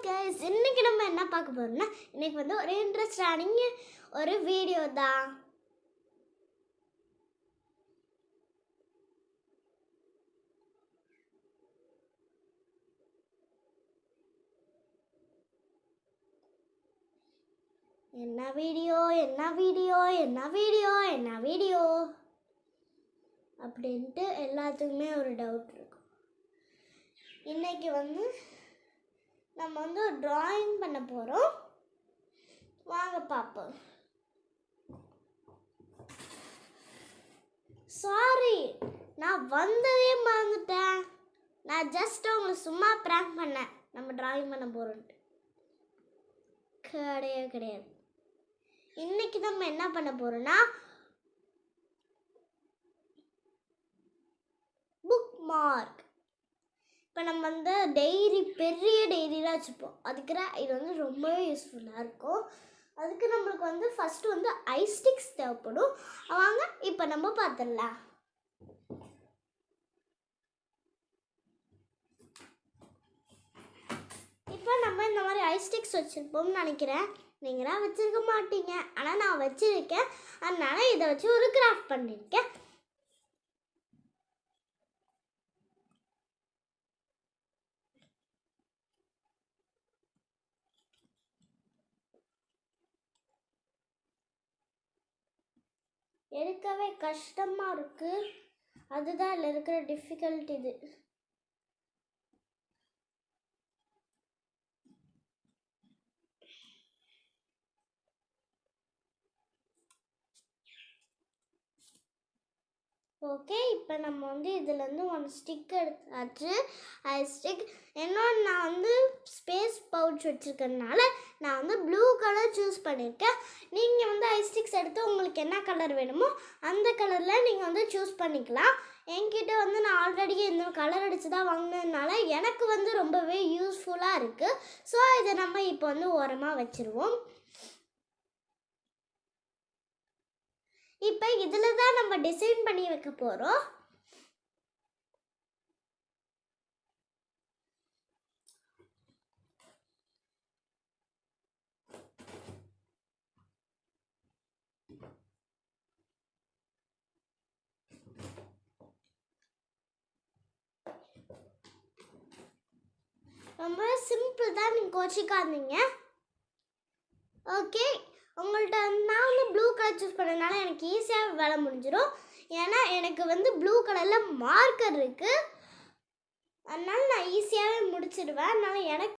Guys, இன்னைக்கு நம்ம என்ன பார்க்க போறோம்னா இன்னைக்கு வந்து ஒரு இன்ட்ரெஸ்டான ஒரு வீடியோ தான். என்ன வீடியோ அப்படின்ட்டு எல்லாத்துக்குமே ஒரு டவுட் இருக்கும். இன்னைக்கு வந்து நம்ம வந்து ஒரு டிராயிங் பண்ண போகிறோம். வாங்க பார்ப்போம். சாரி, நான் வந்ததே மறந்துட்டேன். நான் ஜஸ்ட் உங்களை சும்மா ப்ராங்க் பண்ணேன். நம்ம டிராயிங் பண்ண போகிறோன்ட்டு கிடையாது. இன்னைக்கு நம்ம என்ன பண்ண போகிறோம்னா புக் மார்க். இப்போ நம்ம வந்து பெரிய டைரிலாம் வச்சுப்போம். அதுக்கு இது வந்து ரொம்பவே யூஸ்ஃபுல்லாக இருக்கும். அதுக்கு நம்மளுக்கு வந்து ஃபஸ்ட்டு வந்து ஐ ஸ்டிக்ஸ் தேவைப்படும். வாங்க இப்போ நம்ம பார்த்துடலாம். இப்போ நம்ம இந்த மாதிரி ஐ ஸ்டிக்ஸ் வச்சுருப்போம்னு நினைக்கிறேன். நீங்களாம் வச்சுருக்க மாட்டீங்க, ஆனால் நான் வச்சுருக்கேன். அதனால் இதை வச்சு ஒரு கிராஃப்ட் பண்ணியிருக்கேன். எடுக்கவே கஷ்டமாக இருக்குது. அதுதான் இதில் இருக்கிற டிஃபிகல்ட். இது ஓகே, இப்போ நம்ம வந்து இதுலேருந்து ஒன் ஸ்டிக் எடுத்தாச்சு, ஐ ஸ்டிக். இன்னொன்று நான் வந்து ஸ்பேஸ் பவுச் வச்சுருக்கறதுனால நான் வந்து ப்ளூ கலர் சூஸ் பண்ணியிருக்கேன். நீங்கள் வந்து ஐ ஸ்டிக்ஸ் எடுத்து உங்களுக்கு என்ன கலர் வேணுமோ அந்த கலரில் நீங்கள் வந்து சூஸ் பண்ணிக்கலாம். என்கிட்ட வந்து நான் ஆல்ரெடி இந்த கலர் அடித்து தான் வாங்கினதுனால எனக்கு வந்து ரொம்பவே யூஸ்ஃபுல்லாக இருக்குது. ஸோ இதை நம்ம இப்போ வந்து ஓரமாக வச்சுருவோம். இப்போ இதில் தான் நம்ம டிசைன் பண்ணி வைக்க போகிறோம். ரொம்ப சிம்பிள் தான், நீங்கள் கோச்சிக்காதீங்க. ஓகே, உங்கள்கிட்ட நான் வந்து ப்ளூ கலர் சூஸ் பண்ணதுனால எனக்கு ஈஸியாக வேலை முடிஞ்சிடும். ஏன்னா எனக்கு வந்து ப்ளூ கலரில் மார்க்கர் இருக்குது. அதனால நான் ஈஸியாகவே முடிச்சிடுவேன். அதனால் எனக்கு